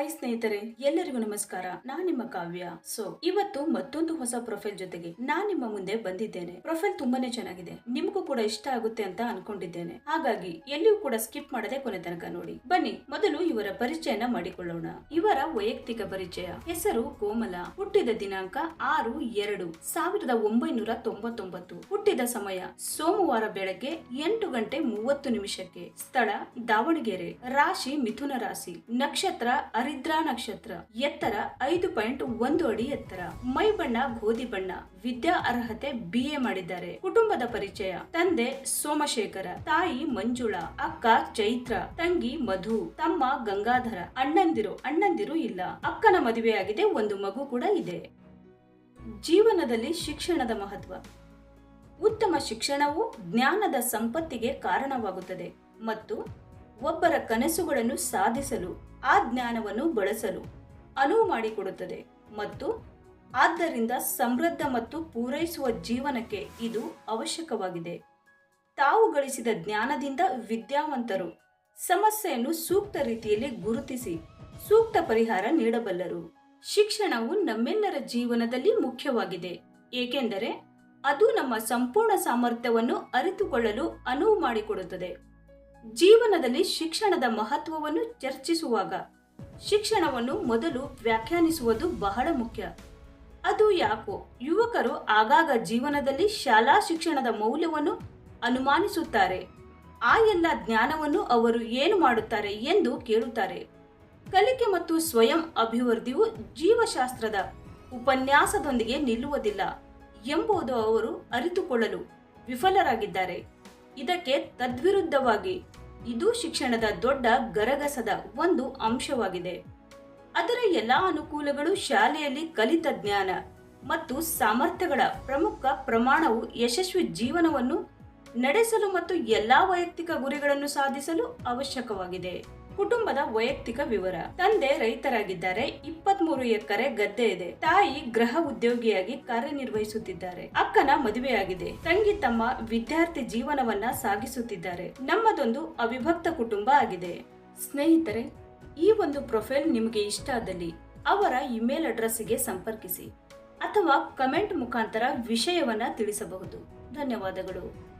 Hi ಸ್ನೇಹಿತರೆ, ಎಲ್ಲರಿಗೂ ನಮಸ್ಕಾರ. ನಾನ್ ನಿಮ್ಮ ಕಾವ್ಯ. ಇವತ್ತು ಮತ್ತೊಂದು ಹೊಸ ಪ್ರೊಫೈಲ್ ಜೊತೆಗೆ ನಾನ್ ನಿಮ್ಮ ಮುಂದೆ ಬಂದಿದ್ದೇನೆ. ಪ್ರೊಫೈಲ್ ತುಂಬಾನೇ ಚೆನ್ನಾಗಿದೆ, ನಿಮಗೂ ಕೂಡ ಇಷ್ಟ ಆಗುತ್ತೆ ಅಂತ ಅನ್ಕೊಂಡಿದ್ದೇನೆ. ಹಾಗಾಗಿ ಎಲ್ಲಿಯೂ ಕೂಡ ಸ್ಕಿಪ್ ಮಾಡದೆ ಕೊನೆ ತನಕ ನೋಡಿ. ಬನ್ನಿ ಮೊದಲು ಇವರ ಪರಿಚಯನ ಮಾಡಿಕೊಳ್ಳೋಣ. ಇವರ ವೈಯಕ್ತಿಕ ಪರಿಚಯ: ಹೆಸರು ಕೋಮಲ, ಹುಟ್ಟಿದ ದಿನಾಂಕ 6/2/1999, ಹುಟ್ಟಿದ ಸಮಯ ಸೋಮವಾರ ಬೆಳಗ್ಗೆ 8:30 ಸ್ಥಳ ದಾವಣಗೆರೆ, ರಾಶಿ ಮಿಥುನ ರಾಶಿ, ನಕ್ಷತ್ರ ಅರಿದ್ರಾ ನಕ್ಷತ್ರ, ಎತ್ತರ 5.1 ಅಡಿ ಎತ್ತರ, ಮೈ ಬಣ್ಣ ಗೋಧಿ ಬಣ್ಣ, ವಿದ್ಯಾ ಅರ್ಹತೆ BA ಮಾಡಿದ್ದಾರೆ. ಕುಟುಂಬದ ಪರಿಚಯ: ತಂದೆ ಸೋಮಶೇಖರ, ತಾಯಿ ಮಂಜುಳಾ, ಅಕ್ಕ ಚೈತ್ರ, ತಂಗಿ ಮಧು, ತಮ್ಮ ಗಂಗಾಧರ, ಅಣ್ಣಂದಿರು ಇಲ್ಲ. ಅಕ್ಕನ ಮದುವೆಯಾಗಿದೆ, ಒಂದು ಮಗು ಕೂಡ ಇದೆ. ಜೀವನದಲ್ಲಿ ಶಿಕ್ಷಣದ ಮಹತ್ವ: ಉತ್ತಮ ಶಿಕ್ಷಣವು ಜ್ಞಾನದ ಸಂಪತ್ತಿಗೆ ಕಾರಣವಾಗುತ್ತದೆ ಮತ್ತು ಒಬ್ಬರ ಕನಸುಗಳನ್ನು ಸಾಧಿಸಲು ಆ ಜ್ಞಾನವನ್ನು ಬಳಸಲು ಅನುವು ಮಾಡಿಕೊಡುತ್ತದೆ ಮತ್ತು ಆದ್ದರಿಂದ ಸಮೃದ್ಧ ಮತ್ತು ಪೂರೈಸುವ ಜೀವನಕ್ಕೆ ಇದು ಅವಶ್ಯಕವಾಗಿದೆ. ತಾವು ಗಳಿಸಿದ ಜ್ಞಾನದಿಂದ ವಿದ್ಯಾವಂತರು ಸಮಸ್ಯೆಯನ್ನು ಸೂಕ್ತ ರೀತಿಯಲ್ಲಿ ಗುರುತಿಸಿ ಸೂಕ್ತ ಪರಿಹಾರ ನೀಡಬಲ್ಲರು. ಶಿಕ್ಷಣವು ನಮ್ಮೆಲ್ಲರ ಜೀವನದಲ್ಲಿ ಮುಖ್ಯವಾಗಿದೆ, ಏಕೆಂದರೆ ಅದು ನಮ್ಮ ಸಂಪೂರ್ಣ ಸಾಮರ್ಥ್ಯವನ್ನು ಅರಿತುಕೊಳ್ಳಲು ಅನುವು ಮಾಡಿಕೊಡುತ್ತದೆ. ಜೀವನದಲ್ಲಿ ಶಿಕ್ಷಣದ ಮಹತ್ವವನ್ನು ಚರ್ಚಿಸುವಾಗ ಶಿಕ್ಷಣವನ್ನು ಮೊದಲು ವ್ಯಾಖ್ಯಾನಿಸುವುದು ಬಹಳ ಮುಖ್ಯ. ಅದು ಯಾಕೋ ಯುವಕರು ಆಗಾಗ ಜೀವನದಲ್ಲಿ ಶಾಲಾ ಶಿಕ್ಷಣದ ಮೌಲ್ಯವನ್ನು ಅನುಮಾನಿಸುತ್ತಾರೆ. ಆ ಎಲ್ಲ ಜ್ಞಾನವನ್ನು ಅವರು ಏನು ಮಾಡುತ್ತಾರೆ ಎಂದು ಕೇಳುತ್ತಾರೆ. ಕಲಿಕೆ ಮತ್ತು ಸ್ವಯಂ ಅಭಿವೃದ್ಧಿಯು ಜೀವಶಾಸ್ತ್ರದ ಉಪನ್ಯಾಸದೊಂದಿಗೆ ನಿಲ್ಲುವುದಿಲ್ಲ ಎಂಬುದು ಅವರು ಅರಿತುಕೊಳ್ಳಲು ವಿಫಲರಾಗಿದ್ದಾರೆ. ಇದಕ್ಕೆ ತದ್ವಿರುದ್ಧವಾಗಿ ಇದು ಶಿಕ್ಷಣದ ದೊಡ್ಡ ಗರಗಸದ ಒಂದು ಅಂಶವಾಗಿದೆ. ಅದರ ಎಲ್ಲಾ ಅನುಕೂಲಗಳು ಶಾಲೆಯಲ್ಲಿ ಕಲಿತ ಜ್ಞಾನ ಮತ್ತು ಸಾಮರ್ಥ್ಯಗಳ ಪ್ರಮುಖ ಪ್ರಮಾಣವು ಯಶಸ್ವಿ ಜೀವನವನ್ನು ನಡೆಸಲು ಮತ್ತು ಎಲ್ಲಾ ವೈಯಕ್ತಿಕ ಗುರಿಗಳನ್ನು ಸಾಧಿಸಲು ಅವಶ್ಯಕವಾಗಿದೆ. ಕುಟುಂಬದ ವೈಯಕ್ತಿಕ ವಿವರ: ತಂದೆ ರೈತರಾಗಿದ್ದಾರೆ, 23 ಎಕರೆ ಗದ್ದೆ ಇದೆ. ತಾಯಿ ಗೃಹ ಉದ್ಯೋಗಿಯಾಗಿ ಕಾರ್ಯನಿರ್ವಹಿಸುತ್ತಿದ್ದಾರೆ. ಅಕ್ಕನ ಮದುವೆಯಾಗಿದೆ. ತಂಗಿ ತಮ್ಮ ವಿದ್ಯಾರ್ಥಿ ಜೀವನವನ್ನ ಸಾಗಿಸುತ್ತಿದ್ದಾರೆ. ನಮ್ಮದೊಂದು ಅವಿಭಕ್ತ ಕುಟುಂಬ ಆಗಿದೆ. ಸ್ನೇಹಿತರೆ, ಈ ಒಂದು ಪ್ರೊಫೈಲ್ ನಿಮಗೆ ಇಷ್ಟ ಆದಲ್ಲಿ ಅವರ ಇಮೇಲ್ ಅಡ್ರೆಸ್ಗೆ ಸಂಪರ್ಕಿಸಿ ಅಥವಾ ಕಮೆಂಟ್ ಮುಖಾಂತರ ವಿಷಯವನ್ನ ತಿಳಿಸಬಹುದು. ಧನ್ಯವಾದಗಳು.